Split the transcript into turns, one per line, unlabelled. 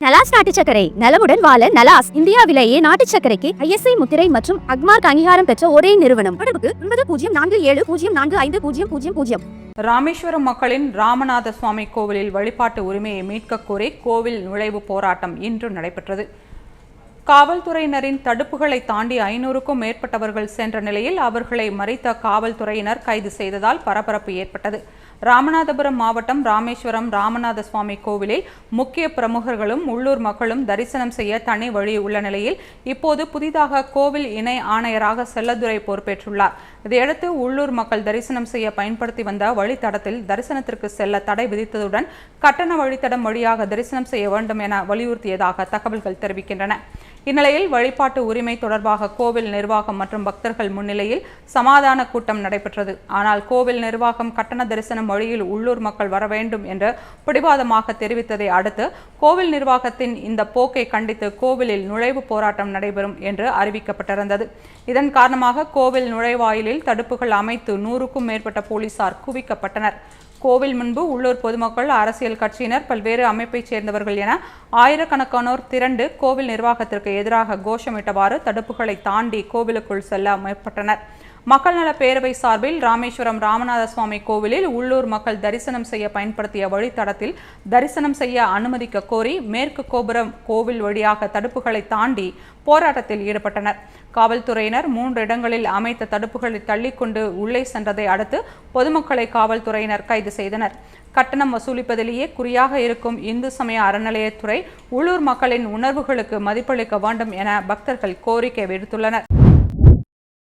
நலாஸ் நாட்டு சர்க்கரை நலமுடன் வாழ நலாஸ் இந்தியாவிலேயே நாட்டு சர்க்கரைக்கு ISI முத்திரை மற்றும் அக்மார்க் அங்கீகாரம் பெற்ற ஒரே நிறுவனம். தொடர்புக்கு 9047045000.
ராமேஸ்வரம் மக்களின் ராமநாத சுவாமி கோவிலில் வழிபாட்டு உரிமையை மீட்க கோரி கோவில் நுழைவு போராட்டம் இன்று நடைபெற்றது. காவல்துறையினரின் தடுப்புகளை தாண்டி 500க்கும் மேற்பட்டவர்கள் சென்ற நிலையில் அவர்களை மறித்த காவல்துறையினர் கைது செய்ததால் பரபரப்பு ஏற்பட்டது. ராமநாதபுரம் மாவட்டம் ராமேஸ்வரம் ராமநாத சுவாமி கோவிலில் முக்கிய பிரமுகர்களும் உள்ளூர் மக்களும் தரிசனம் செய்ய தனி வழி உள்ள நிலையில் இப்போது புதிதாக கோவில் இணை ஆணையராக செல்லதுரை பொறுப்பேற்றுள்ளார். இதையடுத்து உள்ளூர் மக்கள் தரிசனம் செய்ய பயன்படுத்தி வந்த வழித்தடத்தில் தரிசனத்திற்கு செல்ல தடை விதித்ததுடன் கட்டண வழித்தடம் வழியாக தரிசனம் செய்ய வேண்டும் என வலியுறுத்தியதாக தகவல்கள் தெரிவிக்கின்றன. இந்நிலையில் வழிபாட்டு உரிமை தொடர்பாக கோவில் நிர்வாகம் மற்றும் பக்தர்கள் முன்னிலையில் சமாதான கூட்டம் நடைபெற்றது. ஆனால் கோவில் நிர்வாகம் கட்டண தரிசனம் வழியில் உள்ளூர் மக்கள் வர வேண்டும் என்று பிடிவாதமாக தெரிவித்ததை அடுத்து கோவில் நிர்வாகத்தின் இந்த போக்கை கண்டித்து கோவிலில் நுழைவு போராட்டம் நடைபெறும் என்று அறிவிக்கப்பட்டிருந்தது. இதன் காரணமாக கோவில் நுழைவாயிலில் தடுப்புகள் அமைத்து 100க்கும் மேற்பட்ட போலீசார் குவிக்கப்பட்டனர். கோவில் முன்பு உள்ளூர் பொதுமக்கள், அரசியல் கட்சியினர், பல்வேறு அமைப்பைச் சேர்ந்தவர்கள் என ஆயிரக்கணக்கானோர் திரண்டு கோவில் நிர்வாகத்திற்கு எதிராக கோஷமிட்டவாறு தடுப்புகளை தாண்டி கோவிலுக்குள் செல்ல முற்பட்டனர். மக்கள் நல பேரவை சார்பில் ராமேஸ்வரம் ராமநாத சுவாமி கோவிலில் உள்ளூர் மக்கள் தரிசனம் செய்ய பயன்படுத்திய வழித்தடத்தில் தரிசனம் செய்ய அனுமதிக்க கோரி மேற்கு கோபுரம் கோவில் வழியாக தடுப்புகளை தாண்டி போராட்டத்தில் ஈடுபட்டனர். காவல்துறையினர் 3 இடங்களில் அமைத்த தடுப்புகளை தள்ளிக்கொண்டு உள்ளே சென்றதை அடுத்து பொதுமக்களை காவல்துறையினர் கைது செய்தனர். கட்டணம் வசூலிப்பதிலேயே குறியாக இருக்கும் இந்து சமய அறநிலையத்துறை உள்ளூர் மக்களின் உணர்வுகளுக்கு மதிப்பளிக்க வேண்டும் என பக்தர்கள் கோரிக்கை விடுத்துள்ளனர்.